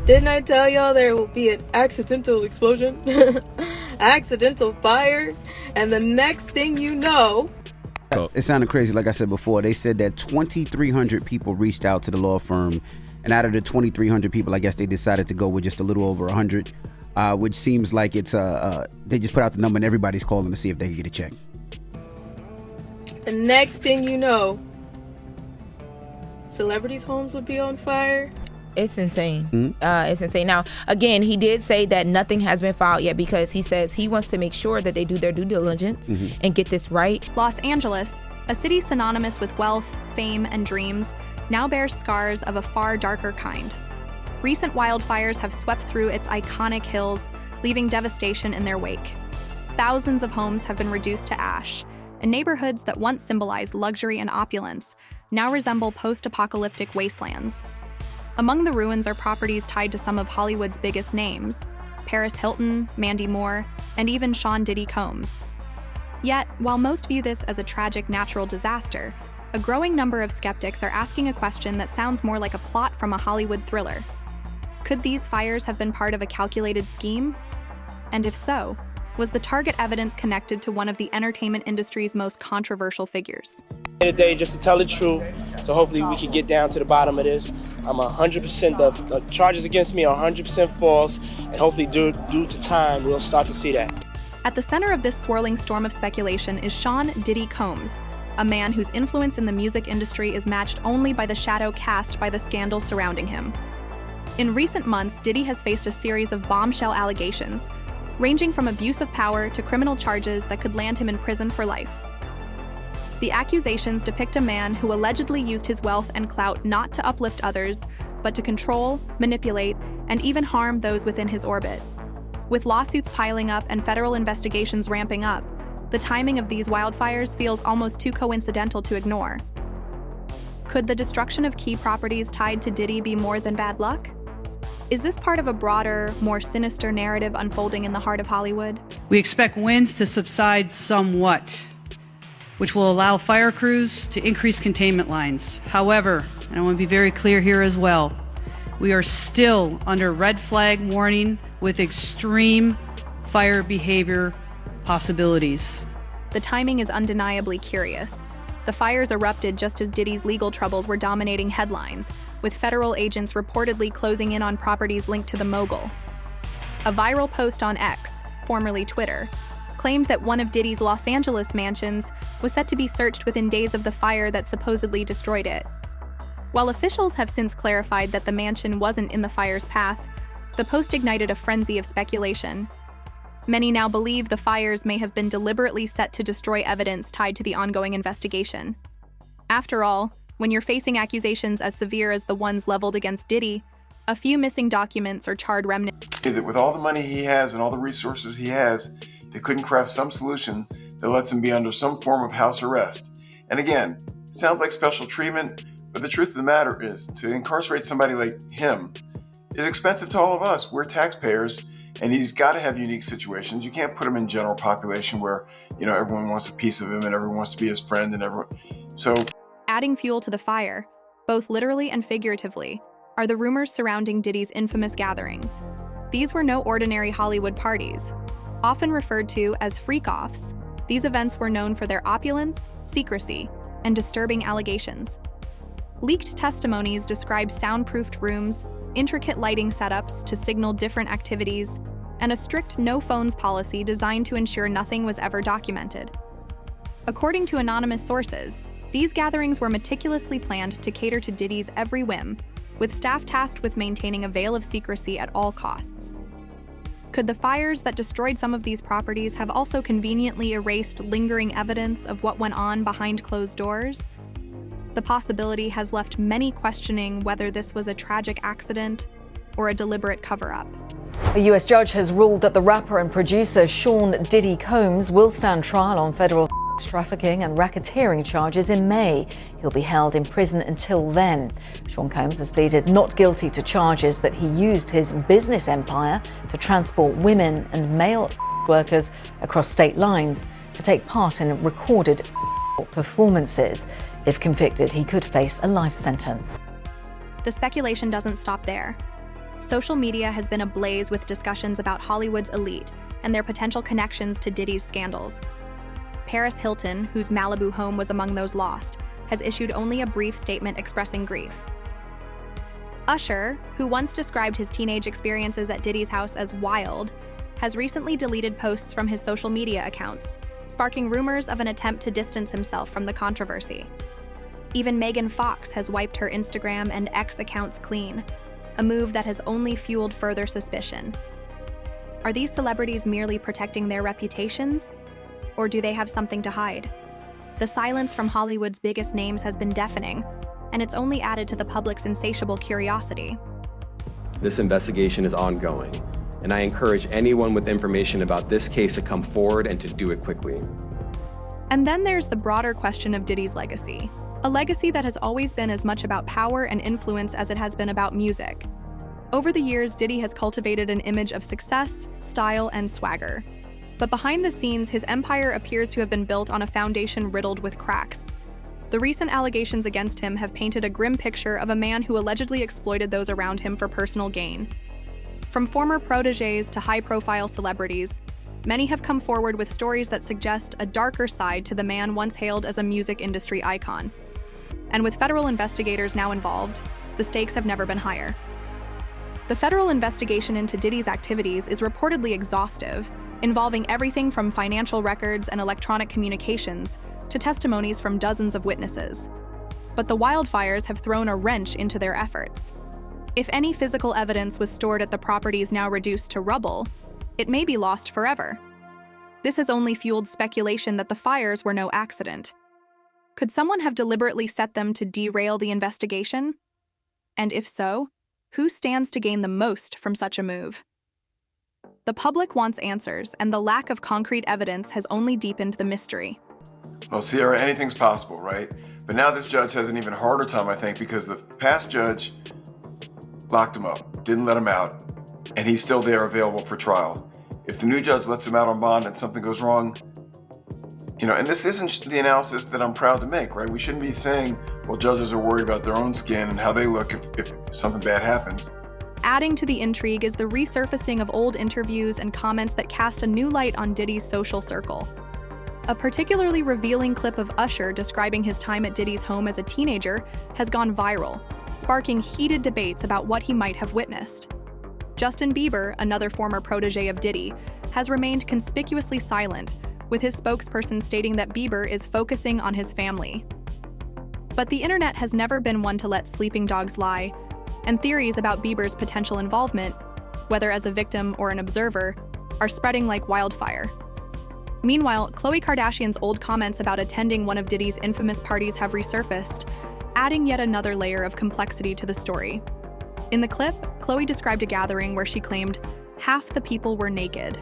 Didn't I tell y'all there will be an accidental explosion? Accidental fire? And the next thing you know... It sounded crazy. Like I said before, they said that 2,300 people reached out to the law firm. And out of the 2,300 people, I guess they decided to go with just a little over 100, which seems like it's they just put out the number and everybody's calling to see if they can get a check. The next thing you know, celebrities' homes would be on fire. It's insane. It's insane. Now, again, he did say that nothing has been filed yet because he says he wants to make sure that they do their due diligence and get this right. Los Angeles, a city synonymous with wealth, fame, and dreams, now bears scars of a far darker kind. Recent wildfires have swept through its iconic hills, leaving devastation in their wake. Thousands of homes have been reduced to ash, and neighborhoods that once symbolized luxury and opulence now resemble post-apocalyptic wastelands. Among the ruins are properties tied to some of Hollywood's biggest names: Paris Hilton, Mandy Moore, and even Sean Diddy Combs. Yet, while most view this as a tragic natural disaster, a growing number of skeptics are asking a question that sounds more like a plot from a Hollywood thriller. Could these fires have been part of a calculated scheme? And if so, was the target evidence connected to one of the entertainment industry's most controversial figures? Today, just to tell the truth, so hopefully we can get down to the bottom of this. I'm 100%, the charges against me are 100% false, and hopefully due to time, we'll start to see that. At the center of this swirling storm of speculation is Sean Diddy Combs, a man whose influence in the music industry is matched only by the shadow cast by the scandal surrounding him. In recent months, Diddy has faced a series of bombshell allegations, ranging from abuse of power to criminal charges that could land him in prison for life. The accusations depict a man who allegedly used his wealth and clout not to uplift others, but to control, manipulate, and even harm those within his orbit. With lawsuits piling up and federal investigations ramping up, the timing of these wildfires feels almost too coincidental to ignore. Could the destruction of key properties tied to Diddy be more than bad luck? Is this part of a broader, more sinister narrative unfolding in the heart of Hollywood? We expect winds to subside somewhat, which will allow fire crews to increase containment lines. However, and I want to be very clear here as well, we are still under red flag warning with extreme fire behavior possibilities. The timing is undeniably curious. The fires erupted just as Diddy's legal troubles were dominating headlines, with federal agents reportedly closing in on properties linked to the mogul. A viral post on X, formerly Twitter, claimed that one of Diddy's Los Angeles mansions was set to be searched within days of the fire that supposedly destroyed it. While officials have since clarified that the mansion wasn't in the fire's path, the post ignited a frenzy of speculation. Many now believe the fires may have been deliberately set to destroy evidence tied to the ongoing investigation. After all, when you're facing accusations as severe as the ones leveled against Diddy, a few missing documents or charred remnants. That with all the money he has and all the resources he has, they couldn't craft some solution that lets him be under some form of house arrest. And again, it sounds like special treatment, but the truth of the matter is, to incarcerate somebody like him is expensive to all of us. We're taxpayers, and he's got to have unique situations. You can't put him in general population where, everyone wants a piece of him and everyone wants to be his friend and everyone. So, adding fuel to the fire, both literally and figuratively, are the rumors surrounding Diddy's infamous gatherings. These were no ordinary Hollywood parties. Often referred to as freak-offs, these events were known for their opulence, secrecy, and disturbing allegations. Leaked testimonies describe soundproofed rooms, intricate lighting setups to signal different activities, and a strict no-phones policy designed to ensure nothing was ever documented. According to anonymous sources, these gatherings were meticulously planned to cater to Diddy's every whim, with staff tasked with maintaining a veil of secrecy at all costs. Could the fires that destroyed some of these properties have also conveniently erased lingering evidence of what went on behind closed doors? The possibility has left many questioning whether this was a tragic accident or a deliberate cover-up. A U.S. judge has ruled that the rapper and producer Sean Diddy Combs will stand trial on federal trafficking and racketeering charges in May. He'll be held in prison until then. Sean Combs has pleaded not guilty to charges that he used his business empire to transport women and male workers across state lines to take part in recorded performances. If convicted, he could face a life sentence. The speculation doesn't stop there. social media has been ablaze with discussions about Hollywood's elite and their potential connections to Diddy's scandals. Paris Hilton, whose Malibu home was among those lost, has issued only a brief statement expressing grief. Usher, who once described his teenage experiences at Diddy's house as wild, has recently deleted posts from his social media accounts, sparking rumors of an attempt to distance himself from the controversy. Even Megan Fox has wiped her Instagram and X accounts clean, a move that has only fueled further suspicion. Are these celebrities merely protecting their reputations, or do they have something to hide? The silence from Hollywood's biggest names has been deafening, and it's only added to the public's insatiable curiosity. This investigation is ongoing, and I encourage anyone with information about this case to come forward and to do it quickly. And then there's the broader question of Diddy's legacy, a legacy that has always been as much about power and influence as it has been about music. Over the years, Diddy has cultivated an image of success, style, and swagger. But behind the scenes, his empire appears to have been built on a foundation riddled with cracks. The recent allegations against him have painted a grim picture of a man who allegedly exploited those around him for personal gain. From former protégés to high-profile celebrities, many have come forward with stories that suggest a darker side to the man once hailed as a music industry icon. And with federal investigators now involved, the stakes have never been higher. The federal investigation into Diddy's activities is reportedly exhaustive, involving everything from financial records and electronic communications to testimonies from dozens of witnesses. But the wildfires have thrown a wrench into their efforts. If any physical evidence was stored at the properties now reduced to rubble, it may be lost forever. This has only fueled speculation that the fires were no accident. Could someone have deliberately set them to derail the investigation? And if so, who stands to gain the most from such a move? The public wants answers, and the lack of concrete evidence has only deepened the mystery. Well, Sierra, anything's possible, right? But now this judge has an even harder time, I think, because the past judge locked him up, didn't let him out, and he's still there available for trial. If the new judge lets him out on bond and something goes wrong, and this isn't the analysis that I'm proud to make, right? We shouldn't be saying, well, judges are worried about their own skin and how they look if something bad happens. Adding to the intrigue is the resurfacing of old interviews and comments that cast a new light on Diddy's social circle. A particularly revealing clip of Usher describing his time at Diddy's home as a teenager has gone viral, sparking heated debates about what he might have witnessed. Justin Bieber, another former protege of Diddy, has remained conspicuously silent, with his spokesperson stating that Bieber is focusing on his family. But the internet has never been one to let sleeping dogs lie, and theories about Bieber's potential involvement, whether as a victim or an observer, are spreading like wildfire. Meanwhile, Khloe Kardashian's old comments about attending one of Diddy's infamous parties have resurfaced, adding yet another layer of complexity to the story. In the clip, Khloe described a gathering where she claimed half the people were naked.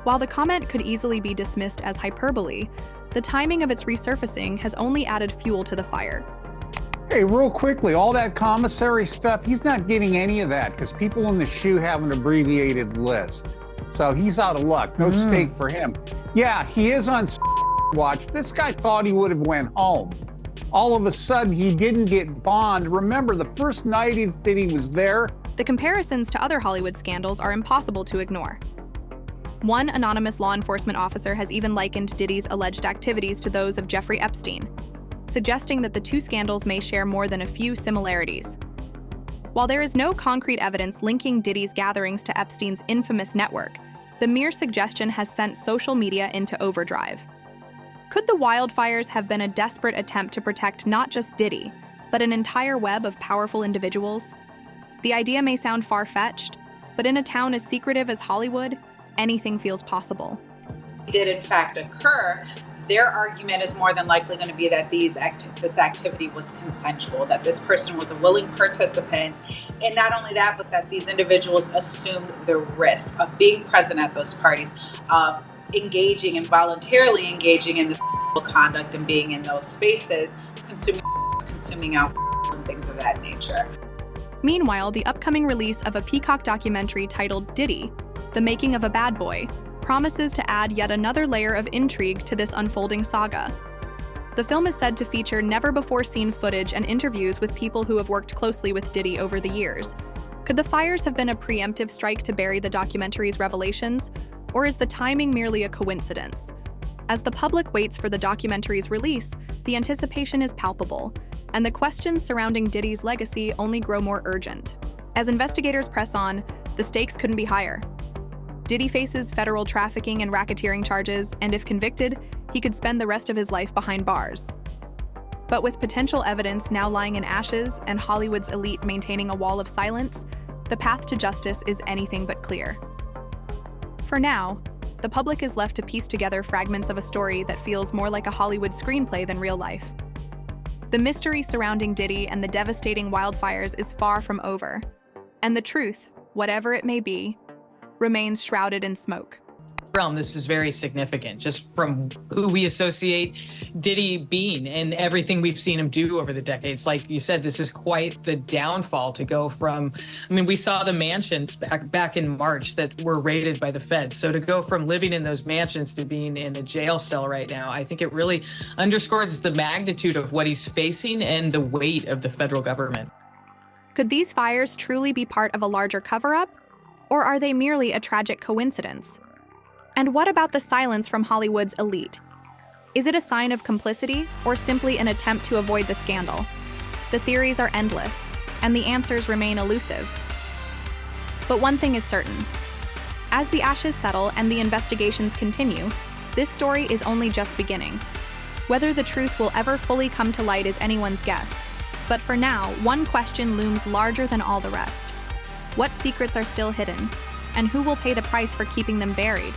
While the comment could easily be dismissed as hyperbole, the timing of its resurfacing has only added fuel to the fire. Hey, real quickly, all that commissary stuff, he's not getting any of that because people in the shoe have an abbreviated list. So he's out of luck. No stake for him. Yeah, he is on watch. This guy thought he would have went home. All of a sudden, he didn't get bond. Remember, the first night that he was there. The comparisons to other Hollywood scandals are impossible to ignore. One anonymous law enforcement officer has even likened Diddy's alleged activities to those of Jeffrey Epstein, suggesting that the two scandals may share more than a few similarities. While there is no concrete evidence linking Diddy's gatherings to Epstein's infamous network, the mere suggestion has sent social media into overdrive. Could the wildfires have been a desperate attempt to protect not just Diddy, but an entire web of powerful individuals? The idea may sound far-fetched, but in a town as secretive as Hollywood, anything feels possible. Did in fact occur, their argument is more than likely going to be that this activity was consensual, that this person was a willing participant, and not only that, but that these individuals assumed the risk of being present at those parties, of engaging and voluntarily engaging in this conduct and being in those spaces, consuming alcohol and things of that nature. Meanwhile, the upcoming release of a Peacock documentary titled Diddy, The Making of a Bad Boy, promises to add yet another layer of intrigue to this unfolding saga. The film is said to feature never-before-seen footage and interviews with people who have worked closely with Diddy over the years, Could the fires have been a preemptive strike to bury the documentary's revelations, or is the timing merely a coincidence? As the public waits for the documentary's release, the anticipation is palpable, and the questions surrounding Diddy's legacy only grow more urgent. As investigators press on, the stakes couldn't be higher. Diddy faces federal trafficking and racketeering charges, and if convicted, he could spend the rest of his life behind bars. But with potential evidence now lying in ashes and Hollywood's elite maintaining a wall of silence, the path to justice is anything but clear. For now, the public is left to piece together fragments of a story that feels more like a Hollywood screenplay than real life. The mystery surrounding Diddy and the devastating wildfires is far from over, and the truth, whatever it may be, remains shrouded in smoke. This is very significant, just from who we associate Diddy being and everything we've seen him do over the decades. Like you said, this is quite the downfall to go from, we saw the mansions back in March that were raided by the feds. So to go from living in those mansions to being in a jail cell right now, I think it really underscores the magnitude of what he's facing and the weight of the federal government. Could these fires truly be part of a larger cover-up, or are they merely a tragic coincidence? And what about the silence from Hollywood's elite? Is it a sign of complicity or simply an attempt to avoid the scandal? The theories are endless, and the answers remain elusive. But one thing is certain. As the ashes settle and the investigations continue, this story is only just beginning. Whether the truth will ever fully come to light is anyone's guess. But for now, one question looms larger than all the rest. What secrets are still hidden? And who will pay the price for keeping them buried?